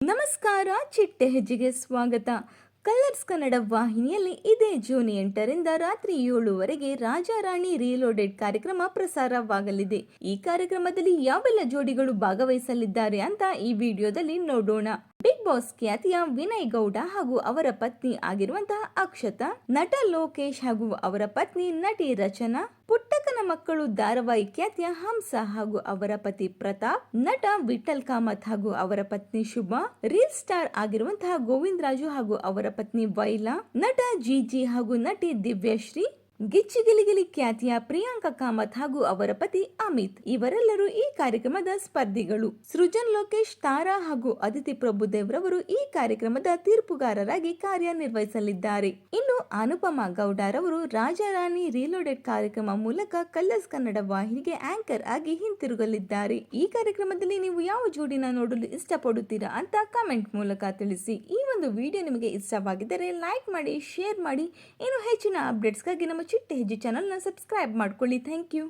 ನಮಸ್ಕಾರ, ಚಿಟ್ಟೆ ಹೆಜ್ಜೆಗೆ ಸ್ವಾಗತ. ಕಲರ್ಸ್ ಕನ್ನಡ ವಾಹಿನಿಯಲ್ಲಿ ಇದೇ ಜೂನ್ 8ರಿಂದ ರಾತ್ರಿ 7ವರೆಗೆ ರಾಜಾ ರಾಣಿ ರೀಲೋಡೆಡ್ ಕಾರ್ಯಕ್ರಮ ಪ್ರಸಾರವಾಗಲಿದೆ. ಈ ಕಾರ್ಯಕ್ರಮದಲ್ಲಿ ಯಾವೆಲ್ಲ ಜೋಡಿಗಳು ಭಾಗವಹಿಸಲಿದ್ದಾರೆ ಅಂತ ಈ ವಿಡಿಯೋದಲ್ಲಿ ನೋಡೋಣ. ಬಿಗ್ ಬಾಸ್ ಖ್ಯಾತಿಯ ವಿನಯ್ ಗೌಡ ಹಾಗೂ ಅವರ ಪತ್ನಿ ಆಗಿರುವಂತಹ ಅಕ್ಷತಾ, ನಟ ಲೋಕೇಶ್ ಹಾಗೂ ಅವರ ಪತ್ನಿ ನಟಿ ರಚನಾ, ಪುಟ್ಟಕ್ಕನ ಮಕ್ಕಳು ಧಾರಾವಾಹಿ ಖ್ಯಾತಿಯ ಹಂಸ ಹಾಗೂ ಅವರ ಪತಿ ಪ್ರತಾಪ್, ನಟ ವಿಠಲ್ ಕಾಮತ್ ಹಾಗೂ ಅವರ ಪತ್ನಿ ಶುಭಾ, ರೀಲ್ ಸ್ಟಾರ್ ಆಗಿರುವಂತಹ ಗೋವಿಂದರಾಜು ಹಾಗೂ ಅವರ ಪತ್ನಿ ವೈಲಾ, ನಟ ಜಿಜಿ ಹಾಗೂ ನಟಿ ದಿವ್ಯಶ್ರೀ, ಗಿಚ್ಚಿ ಗಿಲಿಗಿಲಿ ಖ್ಯಾತಿಯ ಪ್ರಿಯಾಂಕಾ ಕಾಮತ್ ಹಾಗೂ ಅವರ ಪತಿ ಅಮಿತ್ ಇವರೆಲ್ಲರೂ ಈ ಕಾರ್ಯಕ್ರಮದ ಸ್ಪರ್ಧಿಗಳು. ಸೃಜನ್ ಲೋಕೇಶ್, ತಾರಾ ಹಾಗೂ ಅದಿತಿ ಪ್ರಭುದೇವ್ ರವರು ಈ ಕಾರ್ಯಕ್ರಮದ ತೀರ್ಪುಗಾರರಾಗಿ ಕಾರ್ಯನಿರ್ವಹಿಸಲಿದ್ದಾರೆ. ಇನ್ನು ಅನುಪಮಾ ಗೌಡ ರವರು ರಾಜಾ ರಾಣಿ ರೀಲೋಡೆಡ್ ಕಾರ್ಯಕ್ರಮ ಮೂಲಕ ಕಲರ್ಸ್ ಕನ್ನಡ ವಾಹಿನಿಗೆ ಆಂಕರ್ ಆಗಿ ಹಿಂತಿರುಗಲಿದ್ದಾರೆ. ಈ ಕಾರ್ಯಕ್ರಮದಲ್ಲಿ ನೀವು ಯಾವ ಜೋಡಿನ ನೋಡಲು ಇಷ್ಟಪಡುತ್ತೀರಾ ಅಂತ ಕಮೆಂಟ್ ಮೂಲಕ ತಿಳಿಸಿ. ಈ ಒಂದು ವಿಡಿಯೋ ನಿಮಗೆ ಇಷ್ಟವಾಗಿದ್ದರೆ ಲೈಕ್ ಮಾಡಿ, ಶೇರ್ ಮಾಡಿ. ಇನ್ನು ಹೆಚ್ಚಿನ ಅಪ್ಡೇಟ್ಸ್ಗಾಗಿ ನಮ್ಮ ಚಿಟ್ಟೆ ಹೆಜ್ಜೆ ಚಾನಲ್ನ ಸಬ್ಸ್ಕ್ರೈಬ್ ಮಾಡ್ಕೊಳ್ಳಿ. Thank you.